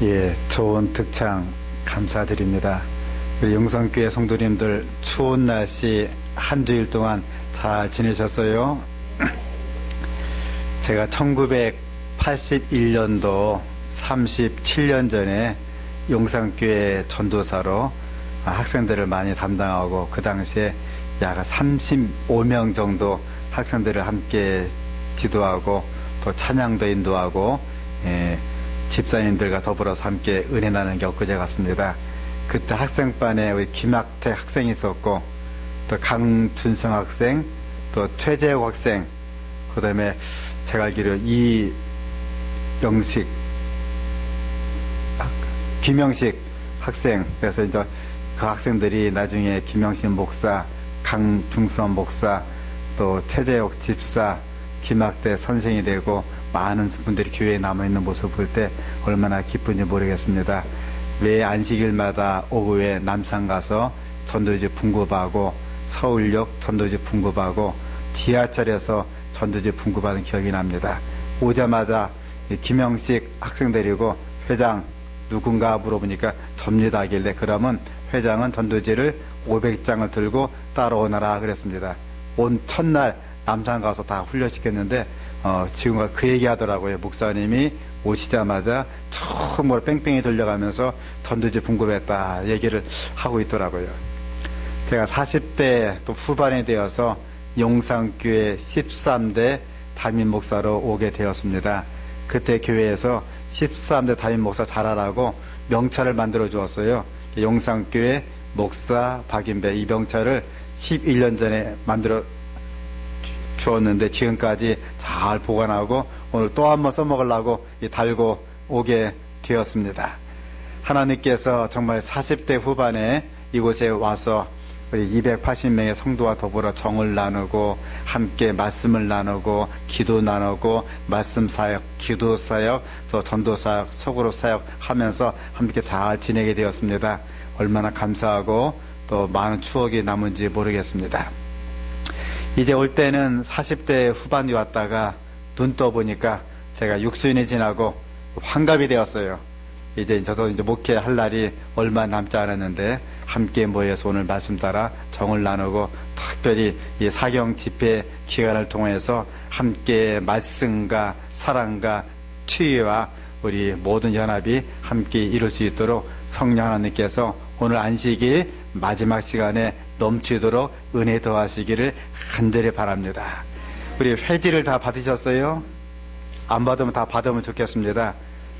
예, 좋은 득창 감사드립니다. 우리 용성교회 성도님들 추운 날씨 한 주일 동안 잘 지내셨어요? 제가 1981년도 37년 전에 용산교회 전도사로 학생들을 많이 담당하고 그 당시에 약 35명 정도 학생들을 함께 지도하고 또 찬양도 인도하고 집사님들과 더불어서 함께 은혜 나누는 게 엊그제 같습니다. 그때 학생반에 우리 김학택 학생이 있었고 또 강준성 학생 또 최재욱 학생 그 다음에 제가 알기로 김영식 학생, 그래서 이제 그 학생들이 나중에 김영식 목사, 강중선 목사, 또 최재욱 집사, 김학대 선생이 되고 많은 분들이 교회에 남아있는 모습을 볼 때 얼마나 기쁜지 모르겠습니다. 매 안식일마다 오후에 남산 가서 전도지 분급하고 서울역 전도지 분급하고 지하철에서 전도지 분급하는 기억이 납니다. 오자마자 김영식 학생 데리고 회장 누군가 물어보니까 접니다 하길래 그러면 회장은 전도지를 500장을 들고 따라오너라 그랬습니다. 온 첫날 남산 가서 다 훈련시켰는데 지금 그 얘기 하더라고요. 목사님이 오시자마자 처음으로 뺑뺑이 돌려가면서 전도지 분급했다 얘기를 하고 있더라고요. 제가 40대 또 후반에 되어서 용산교회 13대 담임 목사로 오게 되었습니다. 그때 교회에서 13대 담임 목사 잘하라고 명찰을 만들어 주었어요. 용산교회 목사 박인배 이 명찰을 11년 전에 만들어 주었는데 지금까지 잘 보관하고 오늘 또 한번 써먹으려고 달고 오게 되었습니다. 하나님께서 정말 40대 후반에 이곳에 와서 우리 280명의 성도와 더불어 정을 나누고 함께 말씀을 나누고 기도 나누고 말씀 사역, 기도 사역, 또 전도 사역, 속으로 사역 하면서 함께 잘 지내게 되었습니다. 얼마나 감사하고 또 많은 추억이 남은지 모르겠습니다. 이제 올 때는 40대 후반이 왔다가 눈 떠보니까 제가 6순이 지나고 환갑이 되었어요. 저도 이제 목회할 날이 얼마 남지 않았는데 함께 모여서 오늘 말씀 따라 정을 나누고 특별히 이 사경 집회 기간을 통해서 함께 말씀과 사랑과 치유와 우리 모든 연합이 함께 이룰 수 있도록 성령 하나님께서 오늘 안식일 마지막 시간에 넘치도록 은혜 더하시기를 간절히 바랍니다. 우리 회지를 다 받으셨어요? 안 받으면 다 받으면 좋겠습니다.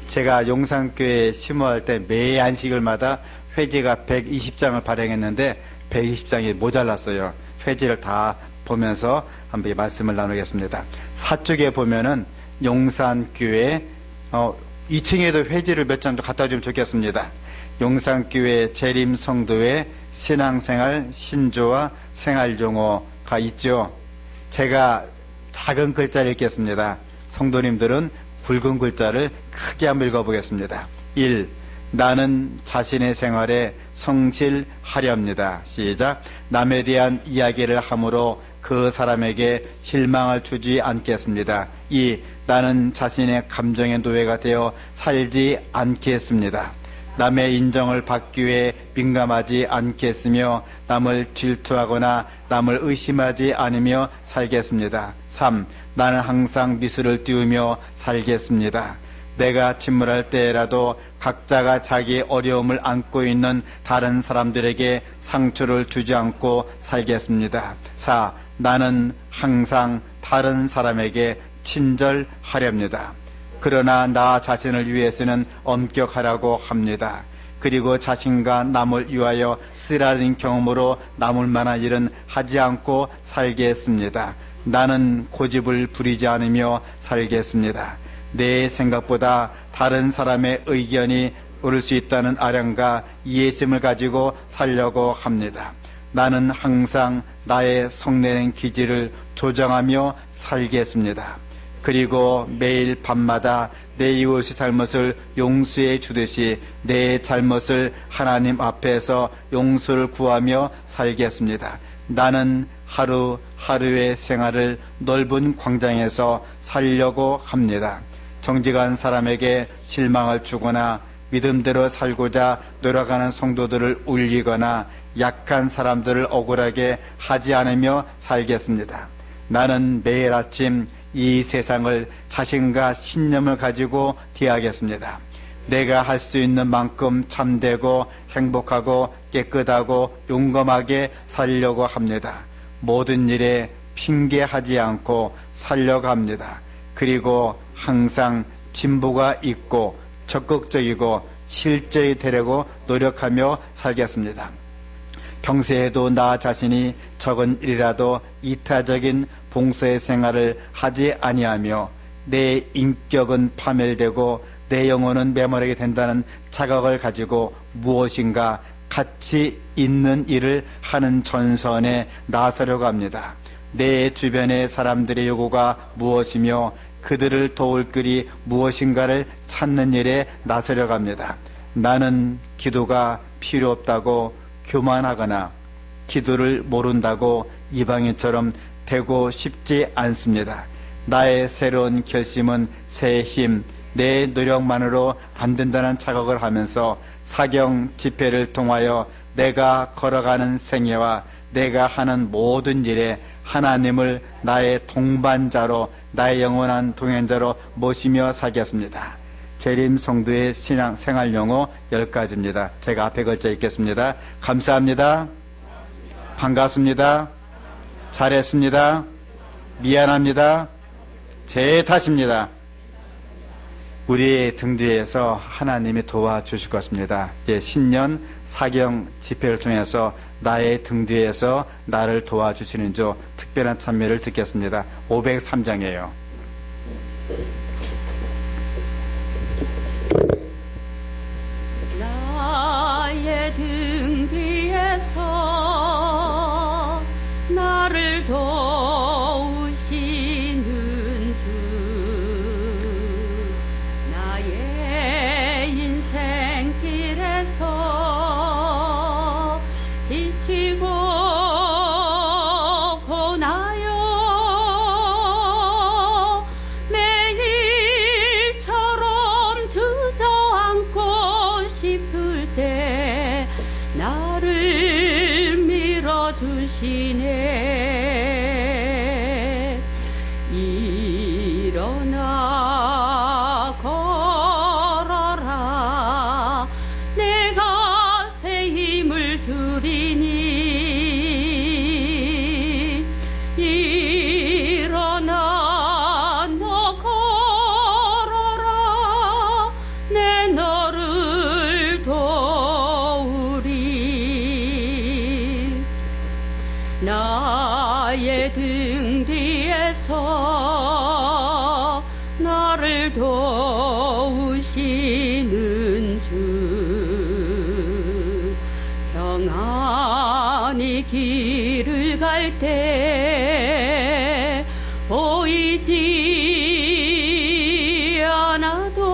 제가 용산교회 심호할 때 매 안식일마다 회지가 120장을 발행했는데 120장이 모자랐어요. 회지를 다 보면서 한번 말씀을 나누겠습니다. 사쪽에 보면은 용산교회 2층에도 회지를 몇 장 갖다 주면 좋겠습니다. 용산교회 재림성도의 신앙생활 신조와 생활용어가 있죠. 제가 작은 글자를 읽겠습니다. 성도님들은 굵은 글자를 크게 한번 읽어보겠습니다. 1. 나는 자신의 생활에 성실하렵니다. 시작. 남에 대한 이야기를 함으로 그 사람에게 실망을 주지 않겠습니다. 2. 나는 자신의 감정의 노예가 되어 살지 않겠습니다. 남의 인정을 받기 위해 민감하지 않겠으며 남을 질투하거나 남을 의심하지 않으며 살겠습니다. 3. 나는 항상 미소를 띄우며 살겠습니다. 내가 침몰할 때라도 각자가 자기 어려움을 안고 있는 다른 사람들에게 상처를 주지 않고 살겠습니다. 4. 나는 항상 다른 사람에게 친절하렵니다. 그러나 나 자신을 위해서는 엄격하라고 합니다. 그리고 자신과 남을 위하여 쓰라린 경험으로 남을 만한 일은 하지 않고 살겠습니다. 나는 고집을 부리지 않으며 살겠습니다. 내 생각보다 다른 사람의 의견이 옳을 수 있다는 아량과 이해심을 가지고 살려고 합니다. 나는 항상 나의 속내는 기질을 조정하며 살겠습니다. 그리고 매일 밤마다 내 이웃의 잘못을 용서해 주듯이 내 잘못을 하나님 앞에서 용서를 구하며 살겠습니다. 나는 하루하루의 생활을 넓은 광장에서 살려고 합니다. 정직한 사람에게 실망을 주거나 믿음대로 살고자 노력하는 성도들을 울리거나 약한 사람들을 억울하게 하지 않으며 살겠습니다. 나는 매일 아침 이 세상을 자신과 신념을 가지고 대하겠습니다. 내가 할 수 있는 만큼 참되고 행복하고 깨끗하고 용감하게 살려고 합니다. 모든 일에 핑계하지 않고 살려고 합니다. 그리고 항상 진보가 있고 적극적이고 실제히 되려고 노력하며 살겠습니다. 평소에도 나 자신이 적은 일이라도 이타적인 봉사의 생활을 하지 아니하며 내 인격은 파멸되고 내 영혼은 메마르게 된다는 자각을 가지고 무엇인가 가치 있는 일을 하는 전선에 나서려고 합니다. 내 주변의 사람들의 요구가 무엇이며 그들을 도울 길이 무엇인가를 찾는 일에 나서려고 합니다. 나는 기도가 필요 없다고 교만하거나 기도를 모른다고 이방인처럼 되고 싶지 않습니다. 나의 새로운 결심은 새 힘, 내 노력만으로 안 된다는 자각을 하면서 사경 집회를 통하여 내가 걸어가는 생애와 내가 하는 모든 일에 하나님을 나의 동반자로 나의 영원한 동행자로 모시며 살겠습니다. 재림 성도의 신앙 생활 용어 10가지입니다. 제가 앞에 걸쳐 읽겠습니다. 감사합니다. 반갑습니다. 잘했습니다. 미안합니다. 제 탓입니다. 우리의 등 뒤에서 하나님이 도와주실 것입니다. 이제 신년 사경 집회를 통해서 나의 등 뒤에서 나를 도와주시는 주 특별한 찬미를 듣겠습니다. 503장이에요. 나의 등 뒤에서 나를 도우시는 주, 나의 인생길에서 지치고 고나요 매일처럼 주저앉고 싶을 때 나를 밀어주시네. 일어나 걸어라, 내가 새 힘을 주리니. 일어나 너 걸어라, 내 너를 도우리. 나의 등 뒤에서 나를 도우시는 주, 평안히 길을 갈 때 보이지 않아도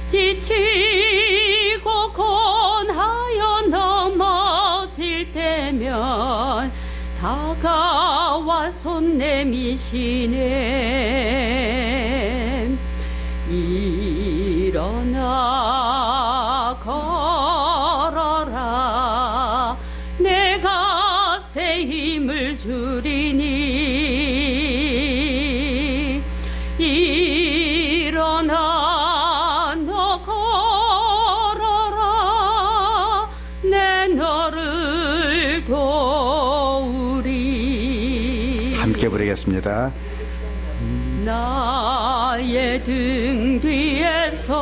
지치고 권하여 넘어질 때면 다가와 손 내미시네. 일어나 걸어라, 내가 새 힘을 주리니. 일어나 너 걸어라, 내 너를 도우리. 함께 부르겠습니다. 나의 등 뒤에서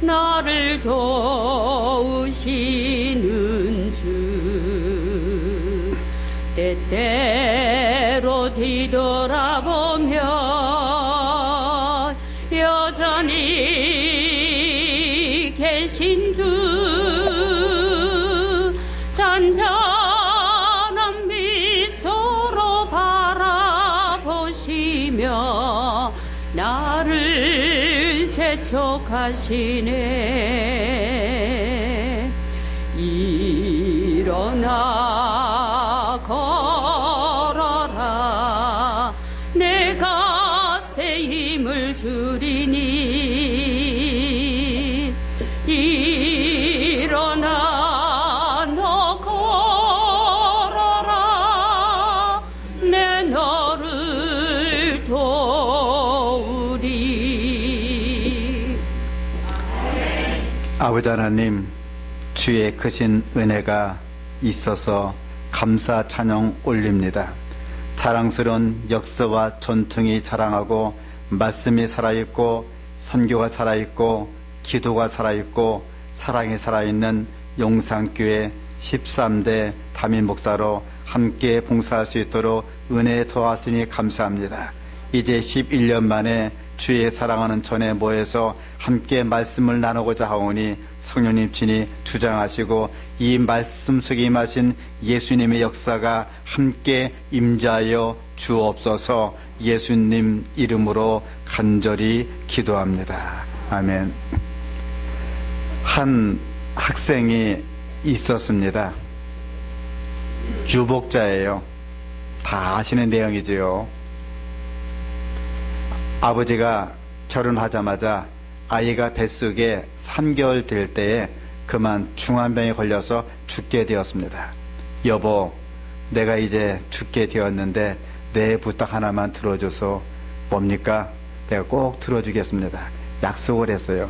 나를 도우시는 주, 때때로 뒤돌아보면 여전히 계신 주, 잔잔한 미소로 바라보시며 나를 재촉하시네. 일어나 걸어라, 내가 새 힘을 주리. 아버지 하나님, 주의 크신 은혜가 있어서 감사 찬양 올립니다. 자랑스러운 역사와 전통이 자랑하고 말씀이 살아있고 선교가 살아있고 기도가 살아있고 사랑이 살아있는 용산교회 13대 담임 목사로 함께 봉사할 수 있도록 은혜 도와주니 감사합니다. 이제 11년 만에 주의 사랑하는 전에 모여서 함께 말씀을 나누고자 하오니 성령님 친히 주장하시고 이 말씀 속에 임하신 예수님의 역사가 함께 임자하여 주옵소서. 예수님 이름으로 간절히 기도합니다. 아멘. 한 학생이 있었습니다. 유복자예요. 다 아시는 내용이지요. 아버지가 결혼하자마자 아이가 뱃속에 3개월 될 때에 그만 중환병에 걸려서 죽게 되었습니다. 여보, 내가 이제 죽게 되었는데 내 부탁 하나만 들어줘서. 뭡니까? 내가 꼭 들어주겠습니다. 약속을 했어요.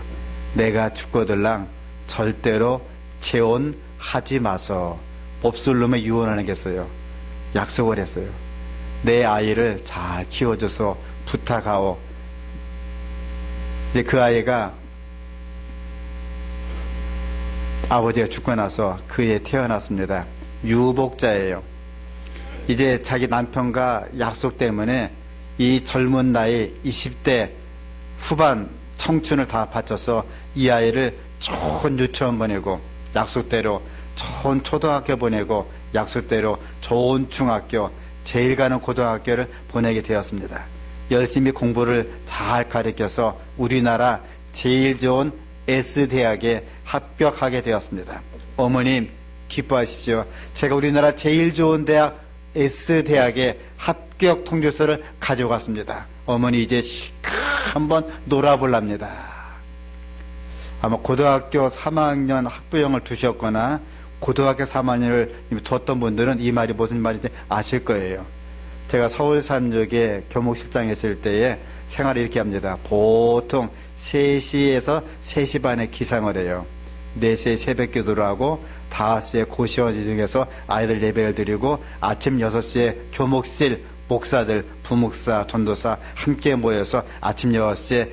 내가 죽거들랑 절대로 재혼하지 마서. 몹쓸 놈에 유언하겠어요. 약속을 했어요. 내 아이를 잘 키워줘서 부탁하오. 이제 그 아이가 아버지가 죽고 나서 그에 태어났습니다. 유복자예요. 이제 자기 남편과 약속 때문에 이 젊은 나이 20대 후반 청춘을 다 바쳐서 이 아이를 좋은 유치원 보내고 약속대로 좋은 초등학교 보내고 약속대로 좋은 중학교, 제일 가는 고등학교를 보내게 되었습니다. 열심히 공부를 잘 가르쳐서 우리나라 제일 좋은 S대학에 합격하게 되었습니다. 어머님 기뻐하십시오. 제가 우리나라 제일 좋은 대학 S대학에 합격 통지서를 가져갔습니다. 어머니 이제 한번 놀아볼랍니다. 아마 고등학교 3학년 학부형을 두셨거나 고등학교 3학년을 두었던 분들은 이 말이 무슨 말인지 아실 거예요. 제가 서울 삼역에 교목실장에 있을 때에 생활을 이렇게 합니다. 보통 3시에서 3시 반에 기상을 해요. 4시에 새벽 기도를 하고 5시에 고시원 중에서 아이들 예배를 드리고 아침 6시에 교목실 목사들, 부목사, 전도사 함께 모여서 아침 6시에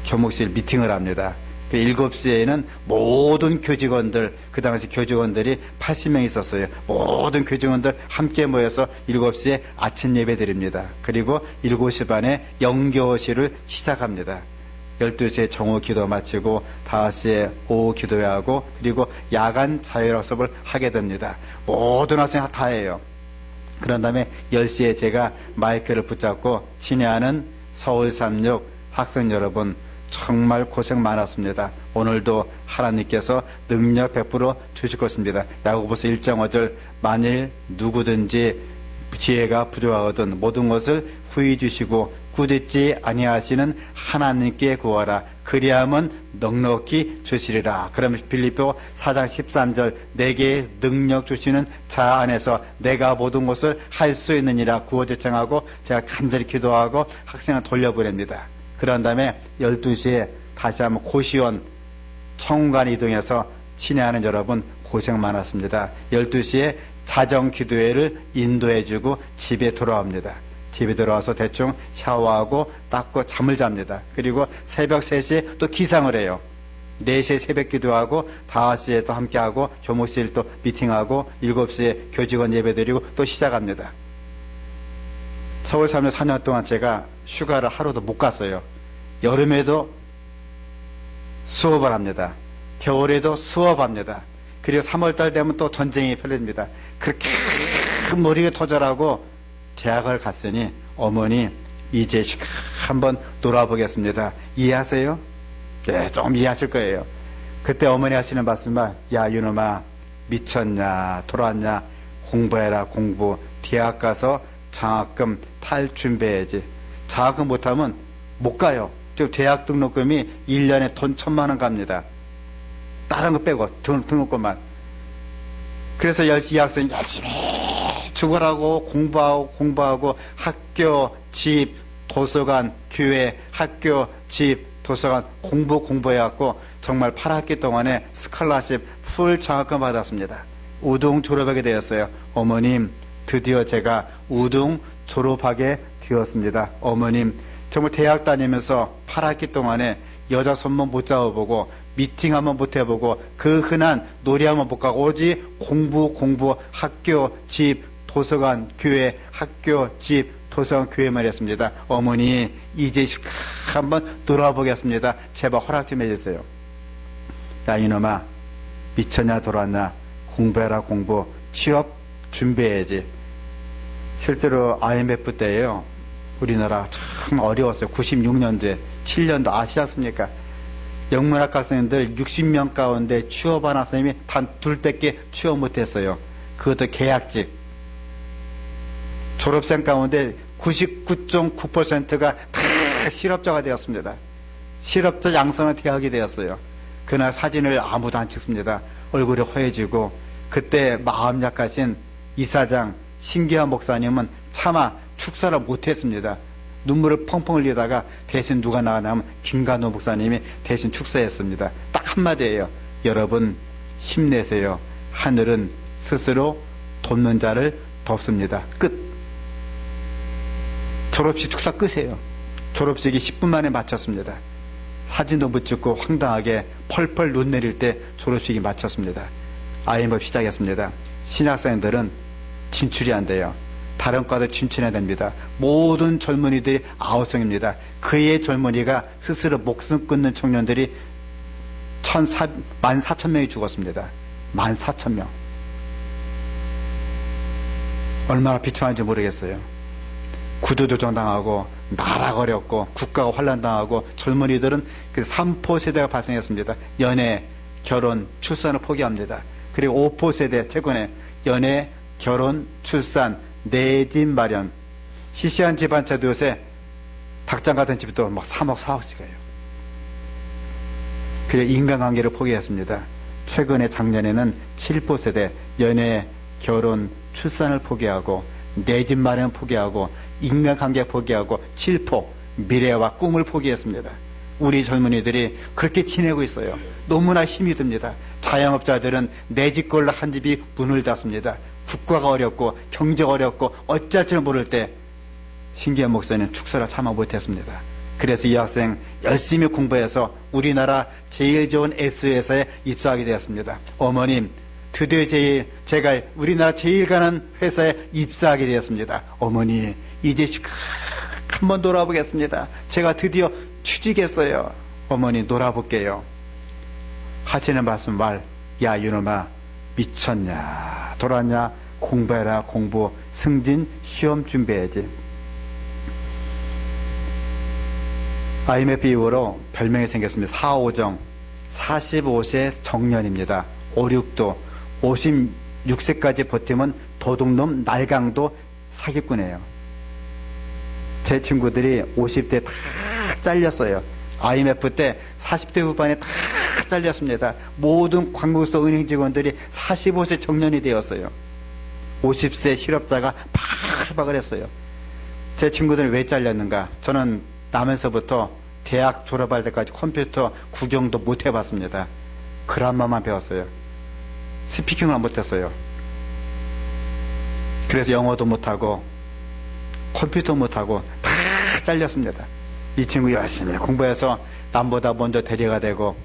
교목실 미팅을 합니다. 7시에는 모든 교직원들, 그 당시 교직원들이 80명 있었어요. 모든 교직원들 함께 모여서 7시에 아침 예배 드립니다. 그리고 7시 반에 영교실을 시작합니다. 12시에 정오 기도 마치고 5시에 오후 기도하고 그리고 야간 자율학습을 하게 됩니다. 모든 학생 다 해요. 그런 다음에 10시에 제가 마이크를 붙잡고 친애하는 서울 삼역 학생 여러분, 정말 고생 많았습니다. 오늘도 하나님께서 능력 베풀어 주실 것입니다. 야고보서 1장 5절 만일 누구든지 지혜가 부족하거든 모든 것을 후히 주시고 꾸짖지 아니하시는 하나님께 구하라. 그리하면 넉넉히 주시리라. 그러면 빌립보 4장 13절 내게 능력 주시는 자 안에서 내가 모든 것을 할 수 있느니라 구호제청하고 제가 간절히 기도하고 학생을 돌려보냅니다. 그런 다음에 12시에 다시 한번 고시원 청관 이동해서 친애하는 여러분 고생 많았습니다. 12시에 자정 기도회를 인도해주고 집에 돌아옵니다. 집에 들어와서 대충 샤워하고 닦고 잠을 잡니다. 그리고 새벽 3시에 또 기상을 해요. 4시에 새벽 기도하고 5시에 또 함께하고 교목실 또 미팅하고 7시에 교직원 예배드리고 또 시작합니다. 서울 살며 4년 동안 제가 휴가를 하루도 못 갔어요. 여름에도 수업을 합니다. 겨울에도 수업합니다. 그리고 3월달 되면 또 전쟁이 펼쳐집니다. 그렇게 머리가 터져라고 대학을 갔으니 어머니 이제 한번 놀아보겠습니다. 이해하세요? 네, 좀 이해하실 거예요. 그때 어머니 하시는 말씀은 야 이놈아 미쳤냐 돌아왔냐 공부해라 공부. 대학 가서 장학금 탈 준비해야지. 장학금 못하면 못 가요. 지금 대학 등록금이 1년에 돈 1,000만 원 갑니다. 다른 거 빼고 등록금만. 그래서 이 학생이 열심히 죽으라고 공부하고 학교, 집, 도서관, 교회, 학교, 집, 도서관 공부해갖고 정말 8학기 동안에 스칼라십 풀 장학금 받았습니다. 우등 졸업하게 되었어요. 어머님, 드디어 제가 우등 졸업하게 되었습니다. 어머님, 정말 대학 다니면서 8학기 동안에 여자 손만 못 잡아보고 미팅 한번 못 해보고 그 흔한 놀이 한번 못 가고 오직 공부 학교 집 도서관 교회 학교 집 도서관 교회만 했습니다. 어머니 이제 한번 놀아보겠습니다. 제발 허락 좀 해주세요. 야 이놈아 미쳤냐 돌았나 공부해라 공부 취업 준비해야지. 실제로 IMF 때예요. 우리나라 참 어려웠어요. 96년도에 7년도 아시지 않습니까? 영문학 학생들 60명 가운데 취업한 학생이 단 둘밖에 취업 못했어요. 그것도 계약직. 졸업생 가운데 99.9%가 다 실업자가 되었습니다. 실업자 양성은 대학이 되었어요. 그날 사진을 아무도 안 찍습니다. 얼굴이 허해지고 그때 마음 약하신 이사장 신기한 목사님은 차마 축사를 못했습니다. 눈물을 펑펑 흘리다가 대신 누가 나가냐면 김관호 목사님이 대신 축사했습니다. 딱 한마디예요. 여러분 힘내세요. 하늘은 스스로 돕는 자를 돕습니다. 끝. 졸업식 축사 끄세요. 졸업식이 10분 만에 마쳤습니다. 사진도 못 찍고 황당하게 펄펄 눈 내릴 때 졸업식이 마쳤습니다. IMF 시작했습니다. 신학생들은 진출이 안 돼요. 다른 과도 진출해야 됩니다. 모든 젊은이들이 아우성입니다. 그의 젊은이가 스스로 목숨 끊는 청년들이 14,000명이 죽었습니다. 14,000명. 얼마나 비참한지 모르겠어요. 구두조정당하고 나라가 어렵고 국가가 환란당하고 젊은이들은 그 3포 세대가 발생했습니다. 연애, 결혼, 출산을 포기합니다. 그리고 5포 세대 최근에 연애, 결혼, 출산, 내 집 마련. 시시한 집 한 채도 요새 닭장 같은 집도 막 3억, 4억씩 해요. 그리고 인간관계를 포기했습니다. 최근에 작년에는 7포 세대 연애, 결혼, 출산을 포기하고 내 집 마련 포기하고 인간관계 포기하고 7포 미래와 꿈을 포기했습니다. 우리 젊은이들이 그렇게 지내고 있어요. 너무나 힘이 듭니다. 자영업자들은 내 집 걸로 한 집이 문을 닫습니다. 국가가 어렵고 경제가 어렵고 어쩔 줄 모를 때 신기한 목사님 축사를 참아 못했습니다. 그래서 이 학생 열심히 공부해서 우리나라 제일 좋은 S회사에 입사하게 되었습니다. 어머님 드디어 제가 우리나라 제일 가는 회사에 입사하게 되었습니다. 어머니 이제 한번 놀아보겠습니다. 제가 드디어 취직했어요. 어머니 놀아볼게요. 하시는 말씀 야 이놈아 미쳤냐 돌았냐 공부해라 공부 승진 시험 준비해야지. IMF 이후로 별명이 생겼습니다. 4.5정 45세 정년입니다. 5.6도 56세까지 버티면 도둑놈 날강도 사기꾼이에요. 제 친구들이 50대 다 잘렸어요. IMF 때 40대 후반에 다 잘렸습니다. 모든 관공서 은행 직원들이 45세 정년이 되었어요. 50세 실업자가 바글바글 했어요. 제 친구들은 왜 잘렸는가? 저는 나면서부터 대학 졸업할 때까지 컴퓨터 구경도 못 해봤습니다. 그람마만 배웠어요. 스피킹을 못했어요. 그래서 영어도 못하고 컴퓨터 못하고 다 잘렸습니다. 이 친구 열심히 공부해서 남보다 먼저 대리가 되고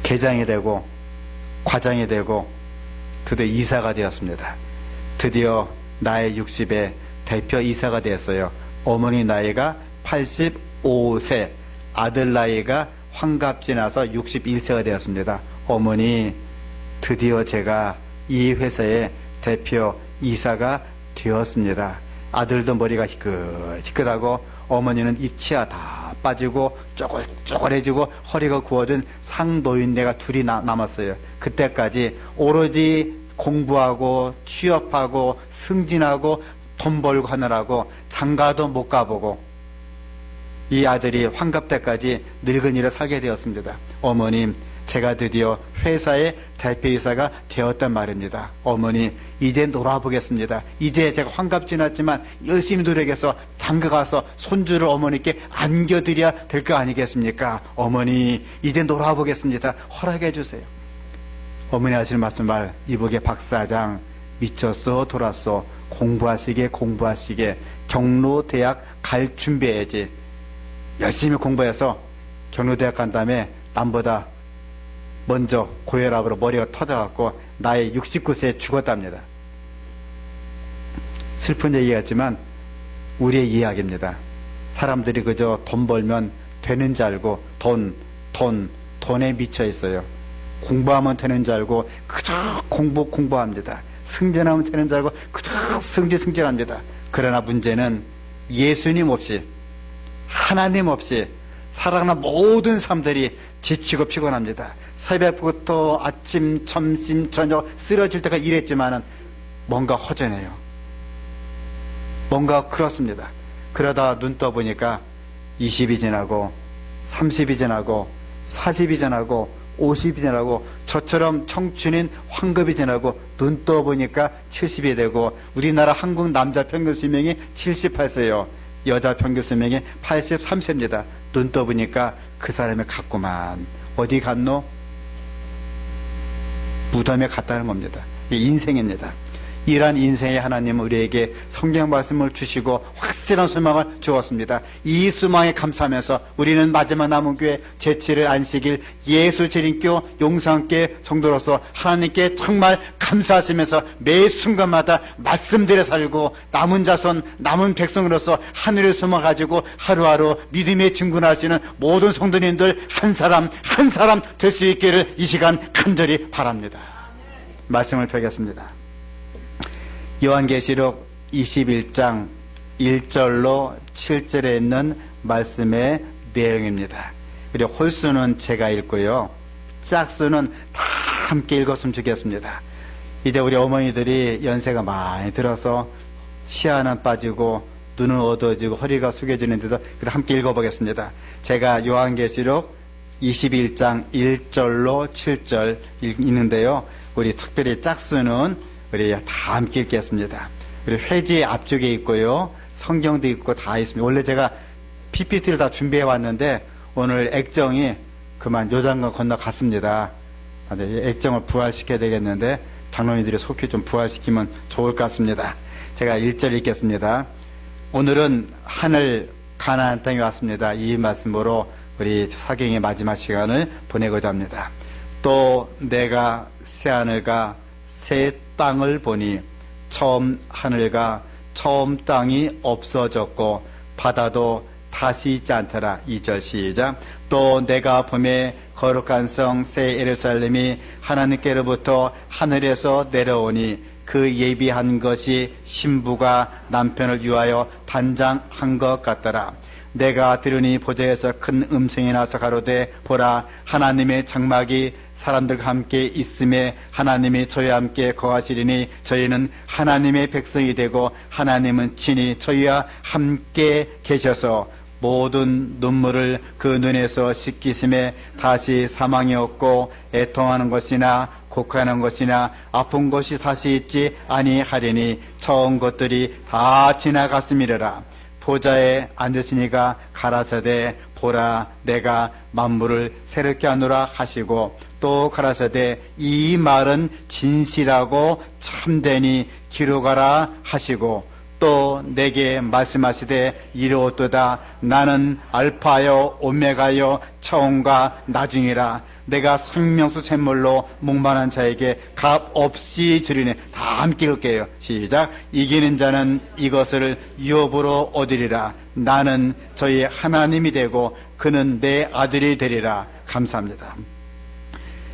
계장이 되고 과장이 되고 드디어 이사가 되었습니다. 드디어 나이 60에 대표 이사가 되었어요. 어머니 나이가 85세, 아들 나이가 환갑 지나서 61세가 되었습니다. 어머니 드디어 제가 이 회사의 대표 이사가 되었습니다. 아들도 머리가 희끗하고 어머니는 입치아 다 빠지고 쪼글쪼글해지고 허리가 구워진 상노인네가 둘이 남았어요. 그때까지 오로지 공부하고 취업하고 승진하고 돈 벌고 하느라고 장가도 못 가보고 이 아들이 환갑 때까지 늙은이로 살게 되었습니다. 어머님, 제가 드디어 회사의 대표이사가 되었단 말입니다. 어머니, 이제 놀아보겠습니다. 이제 제가 환갑 지났지만 열심히 노력해서 장가가서 손주를 어머니께 안겨드려야 될 거 아니겠습니까? 어머니, 이제 놀아보겠습니다. 허락해 주세요. 어머니 하시는 말씀 말, 이복의 박사장, 미쳤어 돌았어, 공부하시게 경로대학 갈 준비해야지. 열심히 공부해서 경로대학 간 다음에 남보다 먼저 고혈압으로 머리가 터져갖고 나이 69세에 죽었답니다. 슬픈 얘기 같지만 우리의 이야기입니다. 사람들이 그저 돈 벌면 되는 줄 알고 돈에 미쳐 있어요. 공부하면 되는 줄 알고 그저 공부합니다. 승진하면 되는 줄 알고 그저 승진합니다. 그러나 문제는 예수님 없이, 하나님 없이 살아가는 모든 삶들이 지치고 피곤합니다. 새벽부터 아침, 점심, 저녁 쓰러질 때가 일했지만은 뭔가 허전해요. 뭔가 그렇습니다. 그러다 눈 떠보니까 20이 지나고 30이 지나고 40이 지나고 50이 지나고 저처럼 청춘인 환급이 지나고 눈 떠보니까 70이 되고 우리나라 한국 남자 평균 수명이 78세요. 여자 평균 수명이 83세입니다. 눈 떠보니까 그 사람이 갔구만. 어디 갔노? 무덤에 갔다는 겁니다. 이게 인생입니다. 이러한 인생의 하나님은 우리에게 성경 말씀을 주시고 확실한 소망을 주었습니다. 이 소망에 감사하면서 우리는 마지막 남은 교회 제7일 안식일 예수 재림교 용산교회 성도로서 하나님께 정말 감사하시면서 매 순간마다 말씀대로 살고 남은 자손 남은 백성으로서 하늘의 소망 가지고 하루하루 믿음의 증거할 수 있는 모든 성도님들 한 사람 한 사람 될 수 있기를 이 시간 간절히 바랍니다. 말씀을 펴겠습니다. 요한계시록 21장 1절로 7절에 있는 말씀의 내용입니다. 그리고 홀수는 제가 읽고요, 짝수는 다 함께 읽었으면 좋겠습니다. 이제 우리 어머니들이 연세가 많이 들어서 치아는 빠지고 눈은 어두워지고 허리가 숙여지는데도 함께 읽어보겠습니다. 제가 요한계시록 21장 1절로 7절 읽는데요, 우리 특별히 짝수는 우리 다 함께 읽겠습니다. 우리 회지 앞쪽에 있고요, 성경도 있고 다 있습니다. 원래 제가 PPT를 다 준비해 왔는데 오늘 액정이 그만 요단강 건너갔습니다. 액정을 부활시켜야 되겠는데 장로님들이 속히 좀 부활시키면 좋을 것 같습니다. 제가 1절 읽겠습니다. 오늘은 하늘 가나안 땅에 왔습니다. 이 말씀으로 우리 사경의 마지막 시간을 보내고자 합니다. 또 내가 새하늘과 새 땅을 보니 처음 하늘과 처음 땅이 없어졌고 바다도 다시 있지 않더라. 2절 시작. 또 내가 봄에 거룩한 성 새 예루살렘이 하나님께로부터 하늘에서 내려오니 그 예비한 것이 신부가 남편을 위하여 단장한 것 같더라. 내가 들으니 보좌에서 큰 음성이 나서 가로되 보라, 하나님의 장막이 사람들과 함께 있음에 하나님이 저희와 함께 거하시리니 저희는 하나님의 백성이 되고 하나님은 친히 저희와 함께 계셔서 모든 눈물을 그 눈에서 씻기심에 다시 사망이 없고 애통하는 것이나 곡하는 것이나 아픈 것이 다시 있지 아니하리니 처음 것들이 다 지나갔음이라. 보좌에 앉으시니가 가라사대 보라, 내가 만물을 새롭게 하노라 하시고 또 가라사대 이 말은 진실하고 참되니 기록하라 하시고 또 내게 말씀하시되 이르옵도다. 나는 알파요 오메가요 처음과 나중이라. 내가 생명수 샘물로 목마른 자에게 값 없이 주리니. 다 함께 읽을게요. 시작. 이기는 자는 이것을 유업으로 얻으리라. 나는 저희 하나님이 되고 그는 내 아들이 되리라. 감사합니다.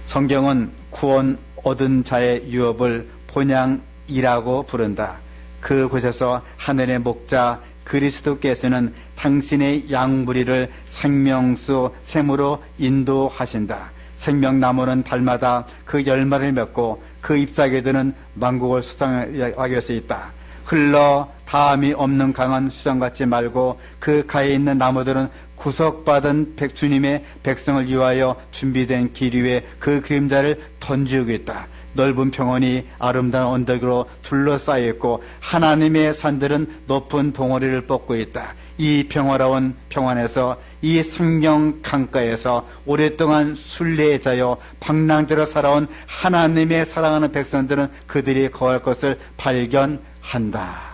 성경은 구원 얻은 자의 유업을 본향이라고 부른다. 그곳에서 하늘의 목자 그리스도께서는 당신의 양무리를 생명수 샘으로 인도하신다. 생명나무는 달마다 그 열매를 맺고 그 잎사귀들은 만국을 수상하게 할 수 있다. 흘러 다함이 없는 강한 수정 같지 말고 그 가에 있는 나무들은 구속받은 주님의 백성을 위하여 준비된 길 위에 그 그림자를 던지고 있다. 넓은 평원이 아름다운 언덕으로 둘러싸여 있고 하나님의 산들은 높은 봉우리를 뻗고 있다. 이 평화로운 평안에서 이 성경 강가에서 오랫동안 순례자여 방랑대로 살아온 하나님의 사랑하는 백성들은 그들이 거할 것을 발견한다.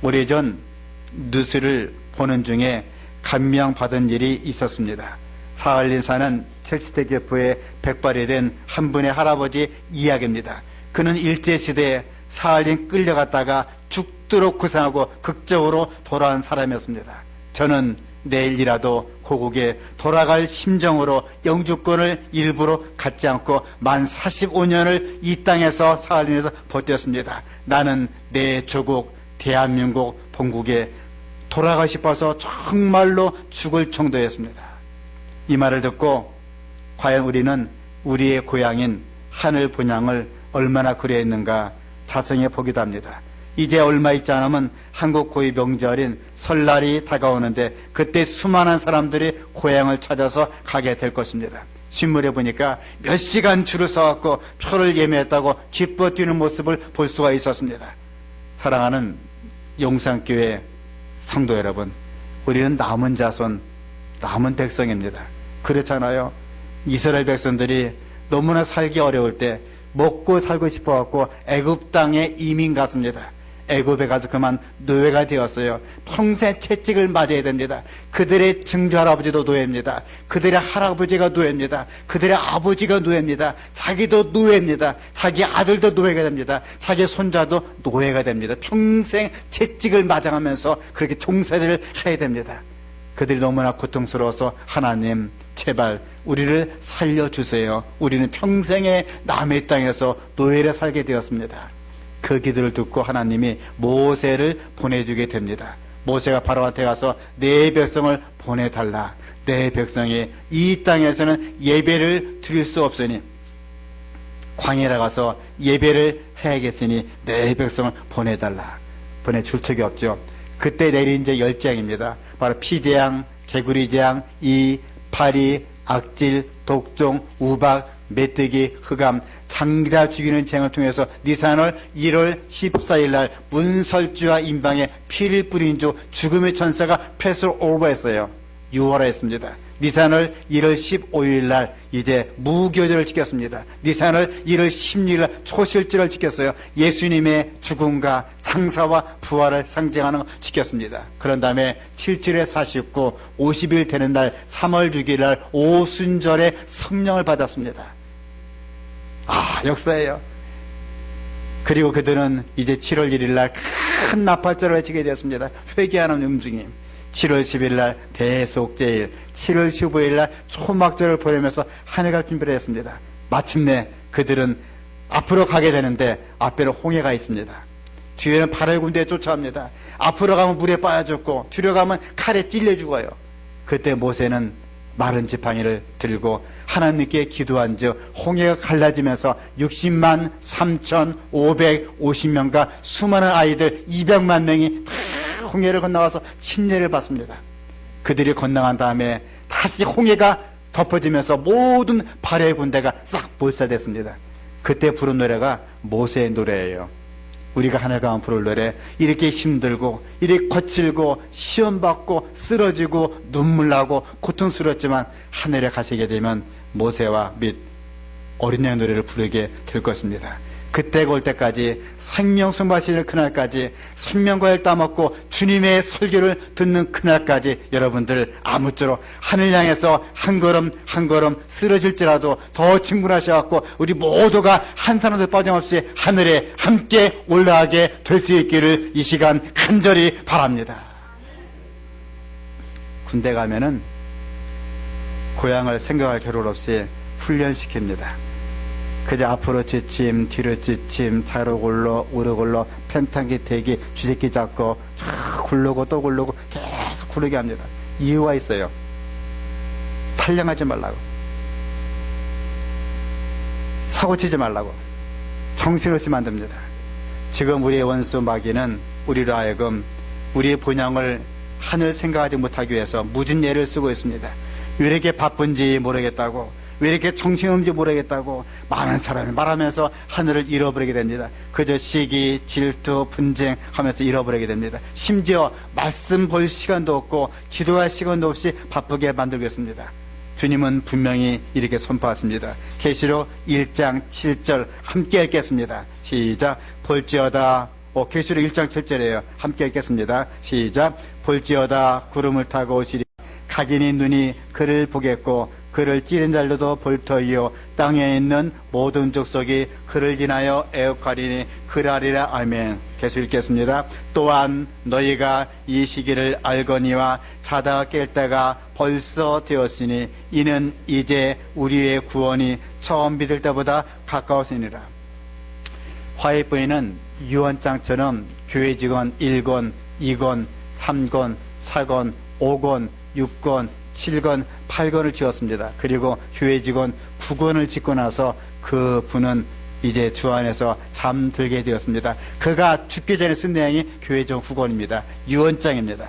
오래전 뉴스를 보는 중에 감명받은 일이 있었습니다. 사할린 사는 70대 교포의 백발이 된 한 분의 할아버지 이야기입니다. 그는 일제시대에 사할린 끌려갔다가 죽도록 고생하고 극적으로 돌아온 사람이었습니다. 저는 내일이라도 고국에 돌아갈 심정으로 영주권을 일부러 갖지 않고 만 45년을 이 땅에서 사할린에서 버텼습니다. 나는 내 조국 대한민국 본국에 돌아가고 싶어서 정말로 죽을 정도였습니다. 이 말을 듣고 과연 우리는 우리의 고향인 하늘 본향을 얼마나 그리했는가 자성해 보기도 합니다. 이제 얼마 있지 않으면 한국 고유 명절인 설날이 다가오는데 그때 수많은 사람들이 고향을 찾아서 가게 될 것입니다. 신문에 보니까 몇 시간 줄을 서갖고 표를 예매했다고 기뻐 뛰는 모습을 볼 수가 있었습니다. 사랑하는 용산교회 성도 여러분, 우리는 남은 자손, 남은 백성입니다. 그렇잖아요. 이스라엘 백성들이 너무나 살기 어려울 때 먹고 살고 싶어갖고 애굽 땅에 이민 갔습니다. 애굽에 가서 그만 노예가 되었어요. 평생 채찍을 맞아야 됩니다. 그들의 증조할아버지도 노예입니다. 그들의 할아버지가 노예입니다. 그들의 아버지가 노예입니다. 자기도 노예입니다. 자기 아들도 노예가 됩니다. 자기 손자도 노예가 됩니다. 평생 채찍을 맞아가면서 그렇게 종살이를 해야 됩니다. 그들이 너무나 고통스러워서 하나님 제발 우리를 살려주세요. 우리는 평생에 남의 땅에서 노예를 살게 되었습니다. 그 기도를 듣고 하나님이 모세를 보내주게 됩니다. 모세가 바로한테 가서 내 백성을 보내달라. 내 백성이 이 땅에서는 예배를 드릴 수 없으니 광야에 가서 예배를 해야겠으니 내 백성을 보내달라. 보내줄 적이 없죠. 그때 내린 이제 10재앙입니다. 바로 피재앙, 개구리재앙, 이, 파리, 악질, 독종, 우박, 메뚜기, 흑암, 장자 죽이는 재앙을 통해서 니산월 1월 14일 날 문설주와 임방에 피를 뿌린 주 죽음의 천사가 패스를 오버했어요. 유월했습니다. 니산월 1월 15일 날 이제 무교절을 지켰습니다. 니산월 1월 16일 날 초실절을 지켰어요. 예수님의 죽음과 장사와 부활을 상징하는 거 지켰습니다. 그런 다음에 7절에 49, 50일 되는 날 3월 6일 날 오순절에 성령을 받았습니다. 아, 역사예요. 그리고 그들은 이제 7월 1일 날 큰 나팔절을 외치게 되었습니다. 회개하는 음중임. 7월 10일 날 대속제일, 7월 15일 날 초막절을 보내면서 하늘갈 준비를 했습니다. 마침내 그들은 앞으로 가게 되는데 앞에는 홍해가 있습니다. 뒤에는 바알 군대에 쫓아옵니다. 앞으로 가면 물에 빠져 죽고 뒤로 가면 칼에 찔려 죽어요. 그때 모세는 마른 지팡이를 들고 하나님께 기도한 즉 홍해가 갈라지면서 60만 3,550명과 수많은 아이들 200만 명이 다 홍해를 건너가서 침례를 받습니다. 그들이 건너간 다음에 다시 홍해가 덮어지면서 모든 바알의 군대가 싹 몰살됐습니다. 그때 부른 노래가 모세의 노래예요. 우리가 하늘 가면 부를 노래, 이렇게 힘들고 이렇게 거칠고 시험받고 쓰러지고 눈물 나고 고통스럽지만 하늘에 가시게 되면 모세와 및 어린 양 노래를 부르게 될 것입니다. 그때가 올 때까지 생명 숨마시는 그날까지 생명과를 따먹고 주님의 설교를 듣는 그날까지 여러분들 아무쪼록 하늘 향해서 한 걸음 한 걸음 쓰러질지라도 더 충분하셔갖고 우리 모두가 한 사람도 빠짐없이 하늘에 함께 올라가게 될 수 있기를 이 시간 간절히 바랍니다. 군대 가면은 고향을 생각할 겨를 없이 훈련시킵니다. 그저 앞으로 지침, 뒤로 지침, 차로 굴러, 우로 굴러, 펜탄기 대기, 쥐새끼 잡고 쫙 굴르고 또 굴르고 계속 굴르게 합니다. 이유가 있어요. 탈령하지 말라고, 사고치지 말라고, 정신없이 만듭니다. 지금 우리의 원수 마귀는 우리로 하여금 우리의 본향을 하늘 생각하지 못하기 위해서 무슨 예를 쓰고 있습니다. 왜 이렇게 바쁜지 모르겠다고, 왜 이렇게 정신없는지 모르겠다고 많은 사람이 말하면서 하늘을 잃어버리게 됩니다. 그저 시기, 질투, 분쟁하면서 잃어버리게 됩니다. 심지어 말씀 볼 시간도 없고 기도할 시간도 없이 바쁘게 만들겠습니다. 주님은 분명히 이렇게 선포하십니다. 계시록 1장 7절 함께 읽겠습니다. 시작. 볼지어다. 계시록 1장 7절이에요. 함께 읽겠습니다. 시작. 볼지어다 구름을 타고 오시리. 각인의 눈이 그를 보겠고 그를 찌른 자들도 볼 터이요 땅에 있는 모든 족속이 그를 인하여 애역하리니 그라리라. 아멘. 계속 읽겠습니다. 또한 너희가 이 시기를 알거니와 자다가 깰 때가 벌써 되었으니 이는 이제 우리의 구원이 처음 믿을 때보다 가까웠으니라. 화해부에는 유언장처럼 교회 직원 1권, 2권, 3권, 4권, 5권, 6권, 7권, 8권을 지었습니다. 그리고 교회 직원 9권을 짓고 나서 그 분은 이제 주 안에서 잠들게 되었습니다. 그가 죽기 전에 쓴 내용이 교회 직원 9권입니다. 유언장입니다.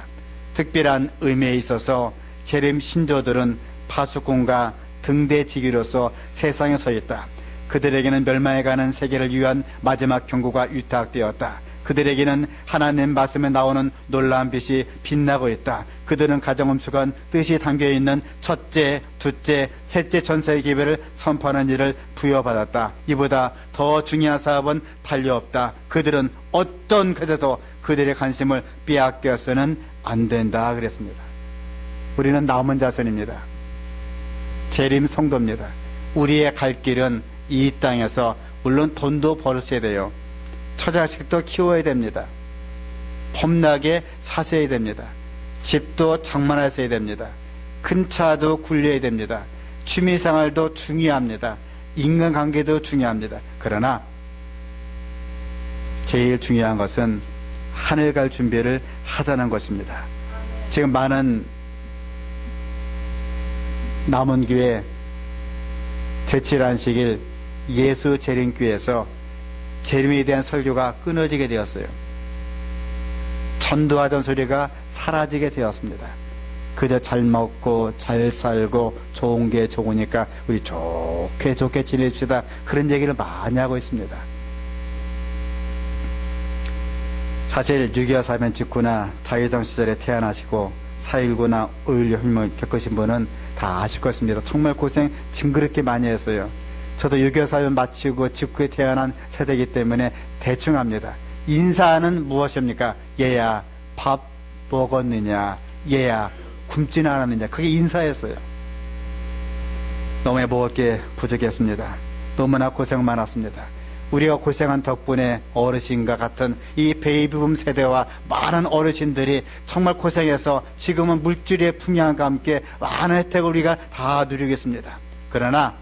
특별한 의미에 있어서 재림 신조들은 파수꾼과 등대지기로서 세상에 서 있다. 그들에게는 멸망해가는 세계를 위한 마지막 경고가 위탁되었다. 그들에게는 하나님 말씀에 나오는 놀라운 빛이 빛나고 있다. 그들은 가정음수건 뜻이 담겨있는 첫째, 둘째, 셋째 전세의 기회를 선포하는 일을 부여받았다. 이보다 더 중요한 사업은 달리 없다. 그들은 어떤 그대도 그들의 관심을 빼앗겨서는 안 된다 그랬습니다. 우리는 남은 자손입니다. 재림 성도입니다. 우리의 갈 길은 이 땅에서 물론 돈도 벌어야 돼요. 처자식도 키워야 됩니다. 폼나게 사셔야 됩니다. 집도 장만하셔야 됩니다. 큰 차도 굴려야 됩니다. 취미생활도 중요합니다. 인간관계도 중요합니다. 그러나 제일 중요한 것은 하늘 갈 준비를 하자는 것입니다. 지금 많은 남원교회 제7안식일 예수 재림교회에서 재림에 대한 설교가 끊어지게 되었어요. 전도하던 소리가 사라지게 되었습니다. 그저 잘 먹고 잘 살고 좋은 게 좋으니까 우리 좋게 지냅시다. 그런 얘기를 많이 하고 있습니다. 사실 6.25 사변 직후나 자유당 시절에 태어나시고 4.19나 5.16 혁명을 겪으신 분은 다 아실 것입니다. 정말 고생 징그럽게 많이 했어요. 저도 6.25 사변 마치고 직후에 태어난 세대이기 때문에 대충 합니다. 인사는 무엇입니까? 얘야 밥 먹었느냐, 얘야 굶지는 않았느냐, 그게 인사였어요. 너무 먹을 게 부족했습니다. 너무나 고생 많았습니다. 우리가 고생한 덕분에 어르신과 같은 이 베이비붐 세대와 많은 어르신들이 정말 고생해서 지금은 물질의 풍요함과 함께 많은 혜택을 우리가 다 누리겠습니다. 그러나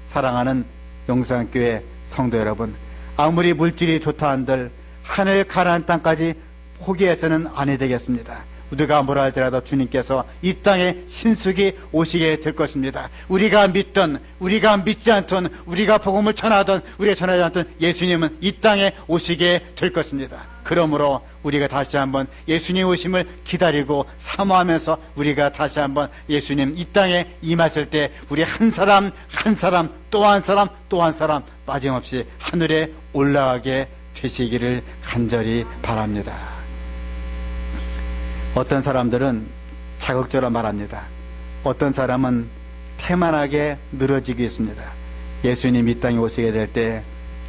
사랑하는 용산교회 성도 여러분, 아무리 물질이 좋다 한들 하늘 가나안 땅까지 포기해서는 아니 되겠습니다. 우리가 뭐라 할지라도 주님께서 이 땅에 신속히 오시게 될 것입니다. 우리가 믿던, 우리가 믿지 않던, 우리가 복음을 전하던, 우리가 전하지 않던 예수님은 이 땅에 오시게 될 것입니다. 그러므로 우리가 다시 한번 예수님 오심을 기다리고 사모하면서 우리가 다시 한번 예수님 이 땅에 임하실 때 우리 한 사람 한 사람 또 한 사람 또 한 사람 빠짐없이 하늘에 올라가게 되시기를 간절히 바랍니다. 어떤 사람들은 자극적으로 말합니다. 어떤 사람은 태만하게 늘어지고 있습니다. 예수님 이 땅에 오시게 될 때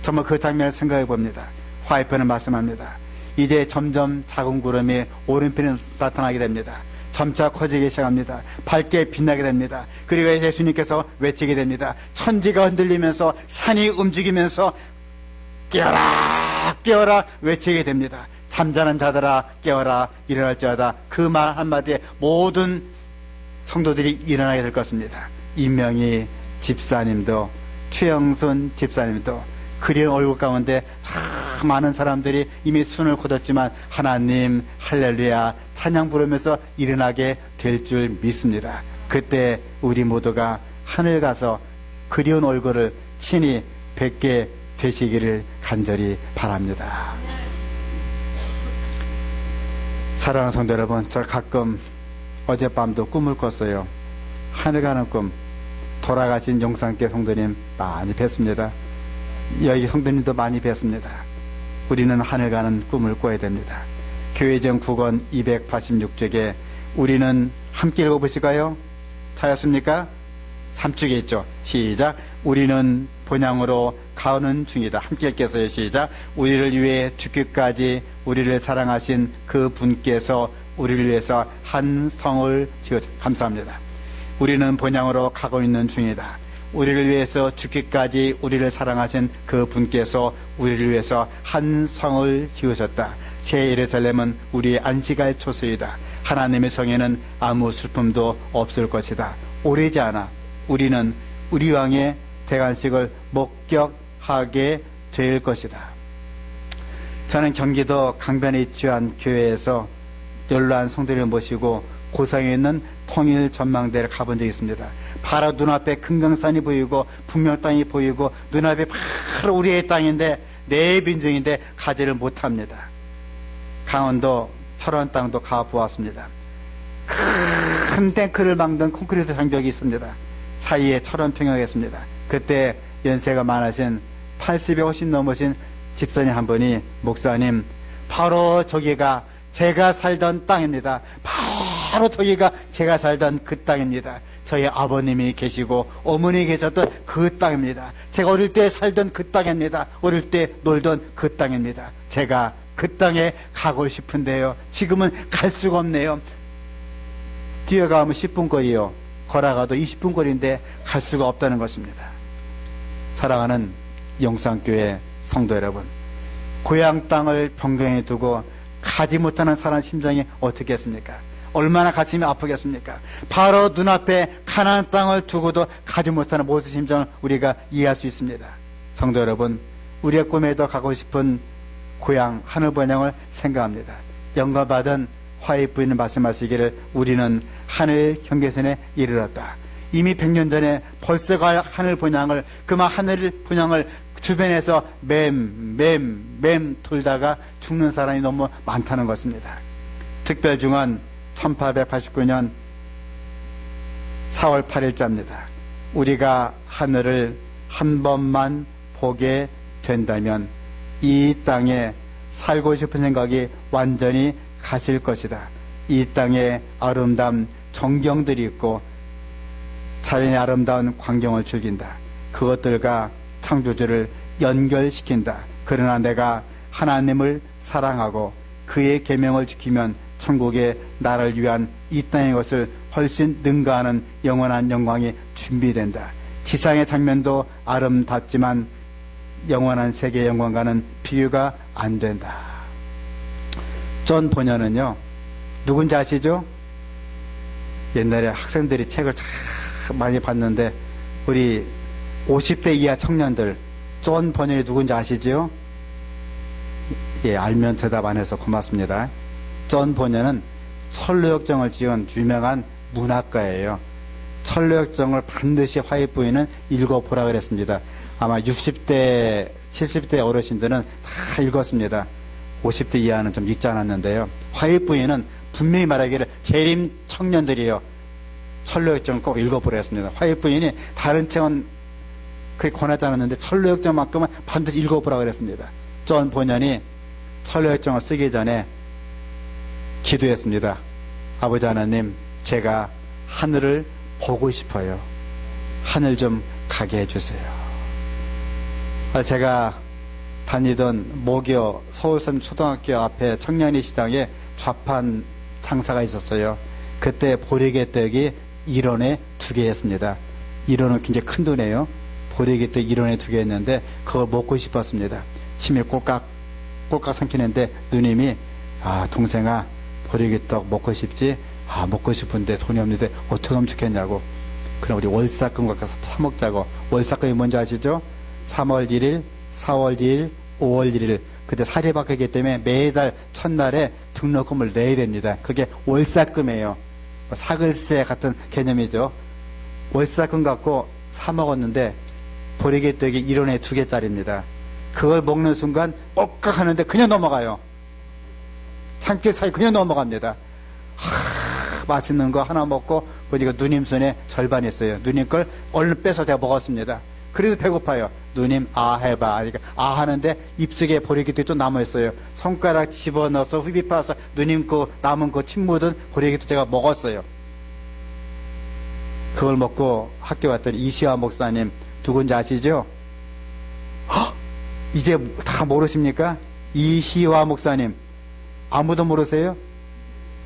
정말 그 장면을 생각해 봅니다. 화이프는 말씀합니다. 이제 점점 작은 구름이 오른편에 나타나게 됩니다. 점차 커지기 시작합니다. 밝게 빛나게 됩니다. 그리고 예수님께서 외치게 됩니다. 천지가 흔들리면서 산이 움직이면서 깨어라 깨어라 외치게 됩니다. 잠자는 자들아 깨어라 일어날지어다. 그 말 한마디에 모든 성도들이 일어나게 될 것입니다. 임명희 집사님도 최영순 집사님도 그린 얼굴 가운데 참 많은 사람들이 이미 숨을 거뒀지만 하나님 할렐루야 찬양 부르면서 일어나게 될 줄 믿습니다. 그때 우리 모두가 하늘 가서 그리운 얼굴을 친히 뵙게 되시기를 간절히 바랍니다. 사랑하는 성도 여러분, 저 가끔 어젯밤도 꿈을 꿨어요. 하늘 가는 꿈. 돌아가신 용산교회 성도님 많이 뵀습니다. 여기 성도님도 많이 뵀습니다. 우리는 하늘 가는 꿈을 꿔야 됩니다. 교회정 9권 286쪽에 우리는 함께 읽어보실까요? 찾았습니까? 3쪽에 있죠. 시작. 우리는 본향으로 가는 중이다. 함께 읽겠어요. 시작. 우리를 위해 죽기까지 우리를 사랑하신 그 분께서 우리를 위해서 한 성을 지어 감사합니다. 우리는 본향으로 가고 있는 중이다. 우리를 위해서 죽기까지 우리를 사랑하신 그 분께서 우리를 위해서 한 성을 지으셨다. 새 예루살렘은 우리의 안식할 초소이다. 하나님의 성에는 아무 슬픔도 없을 것이다. 오래지 않아 우리는 우리 왕의 대관식을 목격하게 될 것이다. 저는 경기도 강변에 위치한 교회에서 연로한 성도를 모시고 고성에 있는 통일 전망대를 가본 적이 있습니다. 바로 눈앞에 금강산이 보이고 북명 땅이 보이고 눈앞에 바로 우리의 땅인데 내 빈정인데 가지를 못합니다. 강원도 철원 땅도 가보았습니다. 큰 탱크를 막는 콘크리트 장벽이 있습니다. 사이에 철원 평야가 있습니다. 그때 연세가 많으신 80에 훨씬 넘으신 집사님 한 분이 목사님 바로 저기가 제가 살던 땅입니다. 바로 저기가 제가 살던 그 땅입니다. 저희 아버님이 계시고 어머니 계셨던 그 땅입니다. 제가 어릴 때 살던 그 땅입니다. 어릴 때 놀던 그 땅입니다. 제가 그 땅에 가고 싶은데요. 지금은 갈 수가 없네요. 뛰어가면 10분 거리요. 걸어가도 20분 거리인데 갈 수가 없다는 것입니다. 사랑하는 영산교회 성도 여러분, 고향 땅을 변경해 두고 가지 못하는 사람 심정이 어떻겠습니까? 얼마나 가슴이 아프겠습니까? 바로 눈앞에 가나안 땅을 두고도 가지 못하는 모습 심정을 우리가 이해할 수 있습니다. 성도 여러분, 우리의 꿈에도 가고 싶은 고향 하늘 번영을 생각합니다. 영감받은 화해 부인은 말씀하시기를 우리는 하늘 경계선에 이르렀다. 이미 100년 전에 벌써 갈 하늘 번영을 그만 하늘 번영을 주변에서 맴 돌다가 죽는 사람이 너무 많다는 것입니다. 특별중은 1889년 4월 8일자입니다. 우리가 하늘을 한 번만 보게 된다면 이 땅에 살고 싶은 생각이 완전히 가실 것이다. 이 땅에 아름다운 전경들이 있고 자연의 아름다운 광경을 즐긴다. 그것들과 창조주를 연결시킨다. 그러나 내가 하나님을 사랑하고 그의 계명을 지키면 천국에 나를 위한 이 땅의 것을 훨씬 능가하는 영원한 영광이 준비된다. 지상의 장면도 아름답지만 영원한 세계의 영광과는 비교가 안 된다. 존 보녀는요, 누군지 아시죠? 옛날에 학생들이 책을 참 많이 봤는데 우리 50대 이하 청년들 존 보녀이 누군지 아시죠? 예, 알면 대답 안 해서 고맙습니다. 존 보녀는 철로역정을 지은 유명한 문학가예요. 철로역정을 반드시 화해 부인은 읽어보라 그랬습니다. 아마 60대, 70대 어르신들은 다 읽었습니다. 50대 이하는 좀 읽지 않았는데요. 화해 부인은 분명히 말하기를 재림 청년들이요. 철로역정을 꼭 읽어보라 했습니다. 화해 부인이 다른 책은 그렇게 권하지 않았는데 철로역정만큼은 반드시 읽어보라 그랬습니다. 존 보년이 철로역정을 쓰기 전에 기도했습니다. 아버지 하나님, 제가 하늘을 보고 싶어요. 하늘 좀 가게 해주세요. 제가 다니던 모교 서울섬 초등학교 앞에 청년이 시장에 좌판 장사가 있었어요. 그때 보리개떡이 1원에 2개 했습니다. 1원은 굉장히 큰 돈이에요. 보리개떡 1원에 2개 했는데 그걸 먹고 싶었습니다. 침을 꼴깍 삼키는데 누님이 동생아, 보리개떡 먹고 싶지? 먹고 싶은데 돈이 없는데 어떻게 하면 좋겠냐고. 그럼 우리 월삭금 갖고 사 먹자고. 월삭금이 뭔지 아시죠? 3월 1일, 4월 2일, 5월 1일. 그때 사례바뀌기 때문에 매달 첫날에 등록금을 내야 됩니다. 그게 월삭금이에요. 사글세 같은 개념이죠. 월삭금 갖고 사 먹었는데 보리개떡이 1원에 2개짜리입니다. 그걸 먹는 순간 꼴깍 하는데 그냥 넘어가요. 산길 사이 그냥 넘어갑니다. 맛있는 거 하나 먹고 보니까 누님 손에 절반 있어요. 누님 걸 얼른 빼서 제가 먹었습니다. 그래도 배고파요. 누님 해봐. 그러니까 하는데 입속에 보리기도 또 남아있어요. 손가락 집어넣어서 휘비 팔아서 누님 그 남은 그 침 묻은 보리기도 제가 먹었어요. 그걸 먹고 학교 왔더니 이시화 목사님 누군지 아시죠? 이제 다 모르십니까? 이시화 목사님 아무도 모르세요?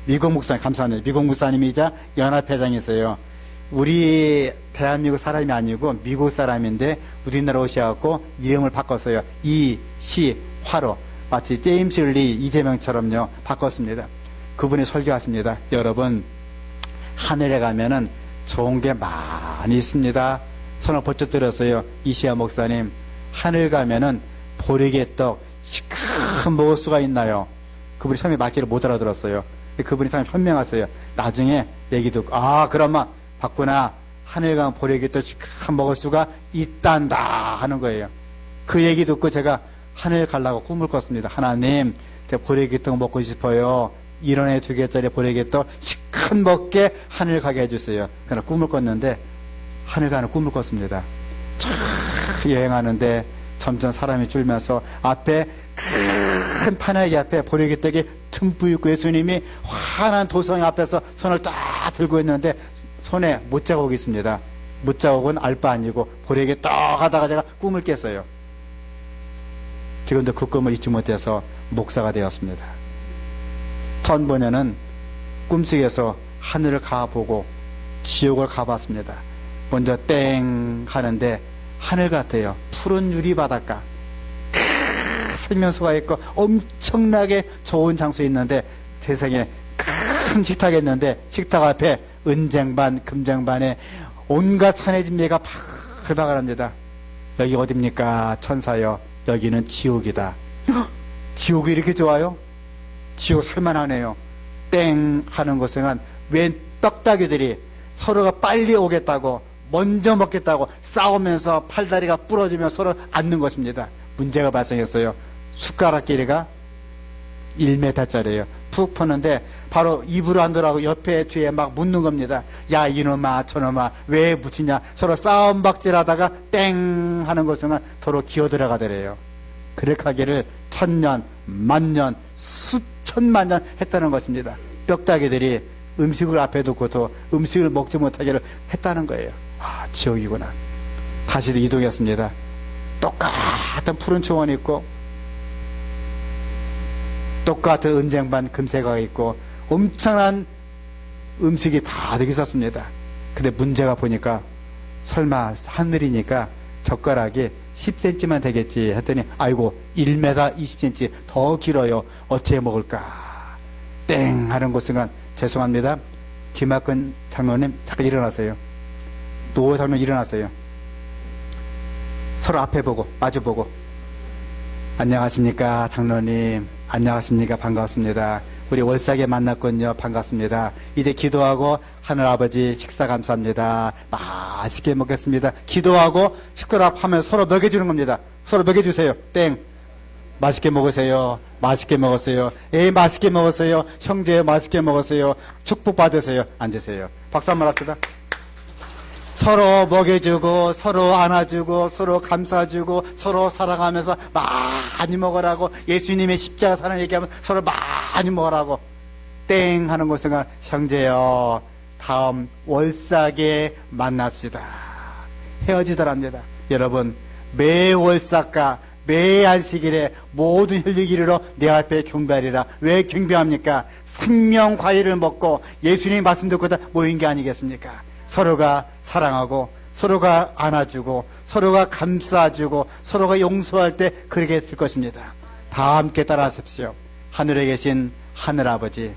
미국 목사님, 감사합니다. 미국 목사님이자 연합회장이세요. 우리 대한민국 사람이 아니고 미국 사람인데 우리나라 오셔갖고 이름을 바꿨어요. 이시화로. 마치 제임스 리 이재명처럼요 바꿨습니다. 그분이 설교하십니다. 여러분, 하늘에 가면은 좋은 게 많이 있습니다. 손을 번쩍 들었어요. 이시화 목사님, 하늘 가면은 보리개떡 시큼 먹을 수가 있나요? 그분이 처음에 말귀를 못 알아들었어요. 그분이 참 현명하세요. 나중에 얘기 듣고 그러면 봤구나. 하늘 가면 보리개떡 시큼 먹을 수가 있단다 하는 거예요. 그 얘기 듣고 제가 하늘 가려고 꿈을 꿨습니다. 하나님, 제가 보리개떡 먹고 싶어요. 1원에 2개짜리 보리개떡 시큰 먹게 하늘 가게 해주세요. 그러나 꿈을 꿨는데 하늘 가는 꿈을 꿨습니다. 촥 여행하는데 점점 사람이 줄면서 앞에 큰 파나기 앞에 보리개떡이 듬뿍 있고 예수님이 환한 도성 앞에서 손을 딱 들고 있는데 손에 못자국이 있습니다. 못자국은 알 바 아니고 보리개떡 하다가 제가 꿈을 깼어요. 지금도 그 꿈을 잊지 못해서 목사가 되었습니다. 1000번에는 꿈속에서 하늘을 가보고 지옥을 가봤습니다. 먼저 땡 하는데 하늘 같아요. 푸른 유리바닷가, 설명서가 있고 엄청나게 좋은 장소에 있는데 세상에 큰 식탁이 있는데 식탁 앞에 은쟁반 금쟁반에 온갖 산의 진미가 바글바글합니다. 여기 어딥니까? 천사요. 여기는 지옥이다. 지옥이 이렇게 좋아요? 지옥 살만하네요. 땡 하는 곳은 웬 떡다귀들이 서로가 빨리 오겠다고 먼저 먹겠다고 싸우면서 팔다리가 부러지며 서로 앉는 것입니다. 문제가 발생했어요. 숟가락 길이가 1m짜리예요. 푹 푸는데 바로 입으로 안 들어가고 옆에 뒤에 막 묻는 겁니다. 야 이놈아 저놈아 왜 묻히냐. 서로 싸움박질하다가 땡 하는 것은 서로 기어들어가더래요. 그렇게 하기를 1000년 만년 수천만 년 했다는 것입니다. 뼈다귀들이 음식을 앞에 두고도 음식을 먹지 못하기를 했다는 거예요. 지옥이구나. 다시 이동했습니다. 똑같은 푸른 초원이 있고 똑같은 은쟁반 금세가 있고 엄청난 음식이 가득 있었습니다. 근데 문제가 보니까 설마 하늘이니까 젓가락이 10cm만 되겠지 했더니 아이고 1m 20cm 더 길어요. 어떻게 먹을까? 땡 하는 곳은 죄송합니다. 김학근 장로님 잠깐 일어나세요. 노 장로님 일어나세요. 서로 앞에 보고 마주보고 안녕하십니까 장로님. 안녕하십니까. 반갑습니다. 우리 월삭에 만났군요. 반갑습니다. 이제 기도하고 하늘아버지 식사 감사합니다. 맛있게 먹겠습니다. 기도하고 숟가락 하면 서로 먹여주는 겁니다. 서로 먹여주세요. 땡. 맛있게 먹으세요. 맛있게 먹었어요. 맛있게 먹었어요. 형제 맛있게 먹었어요. 축복 받으세요. 앉으세요. 박수 한번 합시다. 서로 먹여주고 서로 안아주고 서로 감싸주고 서로 사랑하면서 많이 먹으라고 예수님의 십자가 사랑 얘기하면 서로 많이 먹으라고 땡 하는 곳은 형제여 다음 월삭에 만납시다. 헤어지더랍니다. 여러분 매 월삭과 매 안식일에 모든 혈육 이르러 내 앞에 경배하리라. 왜 경배합니까? 생명 과일을 먹고 예수님의 말씀 듣고 다 모인 게 아니겠습니까? 서로가 사랑하고 서로가 안아주고 서로가 감싸주고 서로가 용서할 때 그렇게 될 것입니다. 다 함께 따라하십시오. 하늘에 계신 하늘아버지,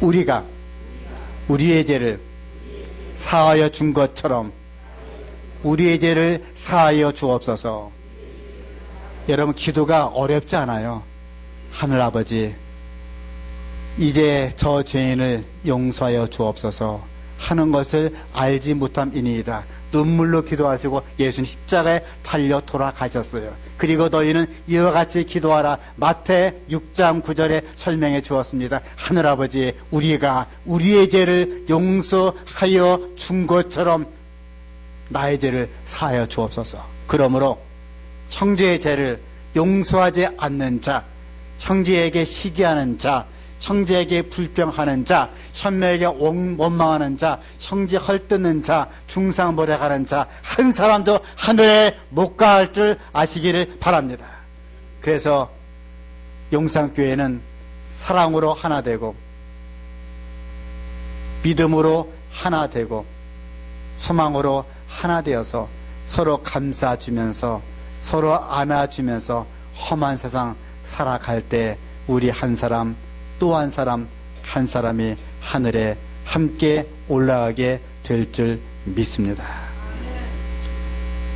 우리가 우리의 죄를 사하여 준 것처럼 우리의 죄를 사하여 주옵소서. 여러분 기도가 어렵지 않아요. 하늘아버지, 이제 저 죄인을 용서하여 주옵소서 하는 것을 알지 못함이니이다. 눈물로 기도하시고 예수님 십자가에 달려 돌아가셨어요. 그리고 너희는 이와 같이 기도하라. 마태 6장 9절에 설명해 주었습니다. 하늘아버지, 우리가 우리의 죄를 용서하여 준 것처럼 나의 죄를 사하여 주옵소서. 그러므로 형제의 죄를 용서하지 않는 자, 형제에게 시기하는 자, 형제에게 불평하는 자, 형제에게 원망하는 자, 형제 헐뜯는 자, 중상모략하는 자, 한 사람도 하늘에 못 갈 줄 아시기를 바랍니다. 그래서 용산교회는 사랑으로 하나 되고, 믿음으로 하나 되고, 소망으로 하나 되어서 서로 감싸주면서, 서로 안아주면서 험한 세상 살아갈 때 우리 한 사람 또 한 사람 한 사람이 하늘에 함께 올라가게 될 줄 믿습니다.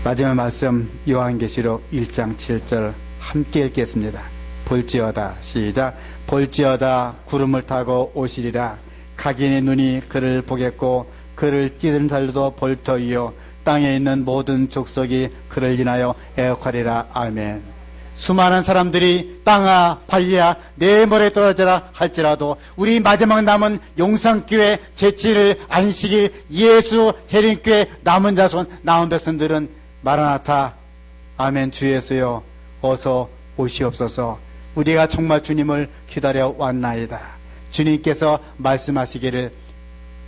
마지막 말씀 요한계시록 1장 7절 함께 읽겠습니다. 볼지어다, 시작. 볼지어다, 구름을 타고 오시리라. 각인의 눈이 그를 보겠고 그를 찌든 자들도 볼 터이요 땅에 있는 모든 족속이 그를 인하여 애곡하리라. 아멘. 수많은 사람들이 땅아 발리야 내 머리에 떨어져라 할지라도 우리 마지막 남은 용산교회 제7일 안식일 예수 재림교회 남은 자손 남은 백성들은 마라나타 아멘 주 예수여 어서 오시옵소서. 우리가 정말 주님을 기다려 왔나이다. 주님께서 말씀하시기를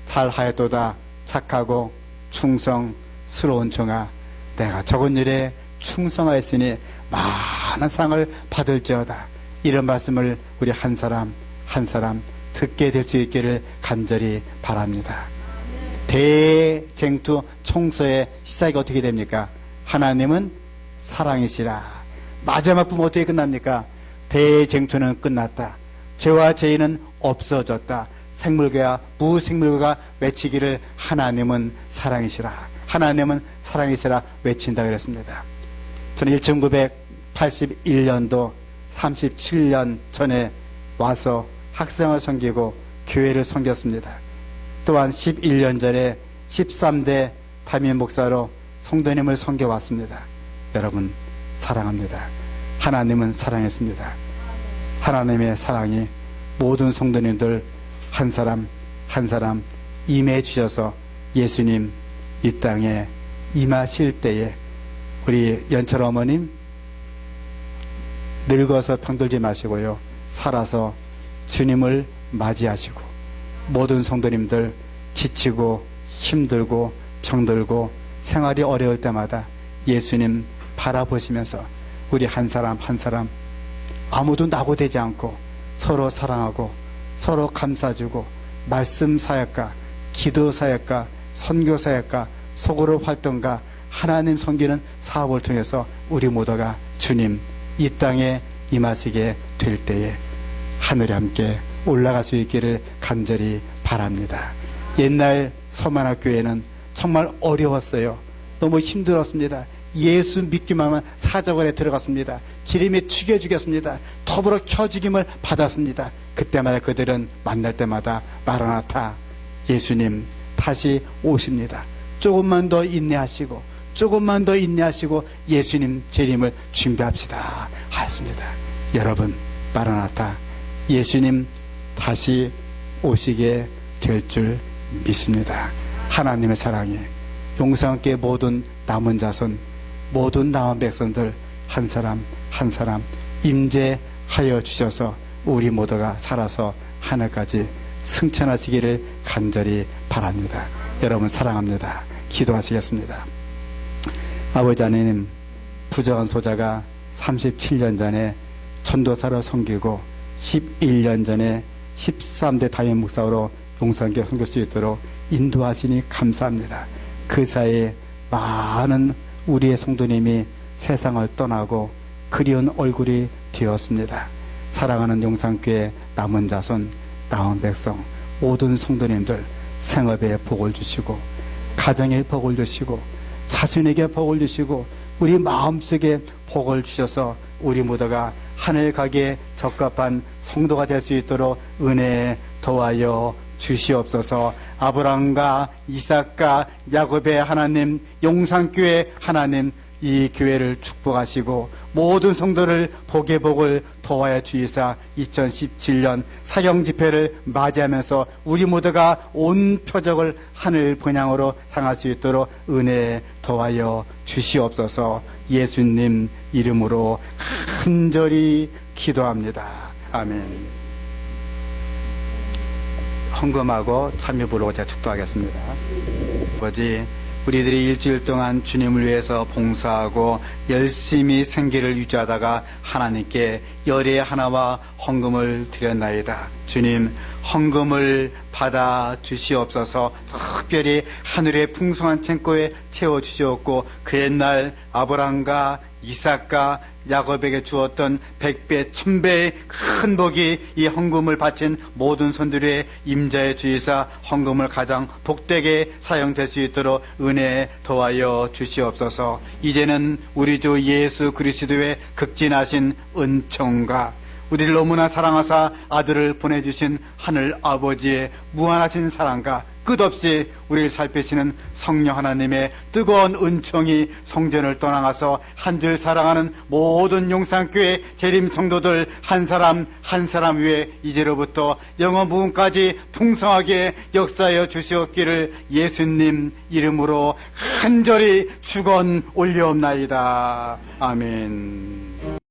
잘하였도다 착하고 충성스러운 종아, 내가 적은 일에 충성하였으니 많은 상을 받을지어다. 이런 말씀을 우리 한 사람 한 사람 듣게 될 수 있기를 간절히 바랍니다. 대쟁투 총서의 시작이 어떻게 됩니까? 하나님은 사랑이시라. 마지막 부분 어떻게 끝납니까? 대쟁투는 끝났다. 죄와 죄인은 없어졌다. 생물계와 무생물계가 외치기를 하나님은 사랑이시라. 하나님은 사랑이시라 외친다 그랬습니다. 저는 1981년도 37년 전에 와서 학생을 섬기고 교회를 섬겼습니다. 또한 11년 전에 13대 담임 목사로 성도님을 섬겨왔습니다. 여러분 사랑합니다. 하나님은 사랑했습니다. 하나님의 사랑이 모든 성도님들 한 사람 한 사람 임해 주셔서 예수님 이 땅에 임하실 때에 우리 연철 어머님 늙어서 병들지 마시고요. 살아서 주님을 맞이하시고 모든 성도님들 지치고 힘들고 병들고 생활이 어려울 때마다 예수님 바라보시면서 우리 한 사람 한 사람 아무도 낙오되지 않고 서로 사랑하고 서로 감싸주고 말씀 사역과 기도 사역과 선교 사역과 소그룹 활동과 하나님 섬기는 사업을 통해서 우리 모두가 주님 이 땅에 임하시게 될 때에 하늘에 함께 올라갈 수 있기를 간절히 바랍니다. 옛날 서만학교회는 정말 어려웠어요. 너무 힘들었습니다. 예수 믿기만 사자원에 들어갔습니다. 기름이 튀겨 죽였습니다. 더불어 켜죽임을 받았습니다. 그때마다 그들은 만날 때마다 마라나타 예수님 다시 오십니다. 조금만 더 인내하시고 조금만 더 인내하시고 예수님 재림을 준비합시다 하였습니다. 여러분 마라나타 예수님 다시 오시게 될 줄 믿습니다. 하나님의 사랑이 용산교회 모든 남은 자손 모든 남은 백성들 한 사람 한 사람 임재하여 주셔서 우리 모두가 살아서 하늘까지 승천하시기를 간절히 바랍니다. 여러분 사랑합니다. 기도하시겠습니다. 아버지 하나님, 부정한 소자가 37년 전에 전도사로 섬기고 11년 전에 13대 담임 목사로 용산교회 섬길 수 있도록 인도하시니 감사합니다. 그 사이에 많은 우리의 성도님이 세상을 떠나고 그리운 얼굴이 되었습니다. 사랑하는 용산교회 남은 자손, 남은 백성, 모든 성도님들 생업에 복을 주시고 가정에 복을 주시고 자신에게 복을 주시고 우리 마음속에 복을 주셔서 우리 모두가 하늘 가기에 적합한 성도가 될 수 있도록 은혜에 더하여 주시옵소서. 아브라함과 이삭과 야곱의 하나님, 용산교회 하나님, 이 교회를 축복하시고 모든 성도를 복의 복을 더하여 주이사 2017년 사경 집회를 맞이하면서 우리 모두가 온 표적을 하늘 번향으로 향할 수 있도록 은혜 더하여 주시옵소서. 예수님 이름으로 간절히 기도합니다. 아멘. 헌금하고 참여 부르고 제가 축도하겠습니다. 아버지, 우리들이 일주일 동안 주님을 위해서 봉사하고 열심히 생계를 유지하다가 하나님께 열의 하나와 헌금을 드렸나이다. 주님, 헌금을 받아 주시옵소서. 특별히 하늘의 풍성한 창고에 채워 주시옵고 그 옛날 아브라함과 이삭과 야곱에게 주었던 100배, 1000배의 큰 복이 이 헌금을 바친 모든 손들의 임자의 주의사 헌금을 가장 복되게 사용될 수 있도록 은혜 더하여 주시옵소서. 이제는 우리 주 예수 그리스도의 극진하신 은총과 우리를 너무나 사랑하사 아들을 보내주신 하늘 아버지의 무한하신 사랑과 끝없이 우리를 살피시는 성령 하나님의 뜨거운 은총이 성전을 떠나가서 한 줄 사랑하는 모든 용산교회 재림 성도들 한 사람 한 사람 위에 이제로부터 영원 무궁까지 풍성하게 역사하여 주시옵기를 예수님 이름으로 간절히 축원 올려옵나이다. 아멘.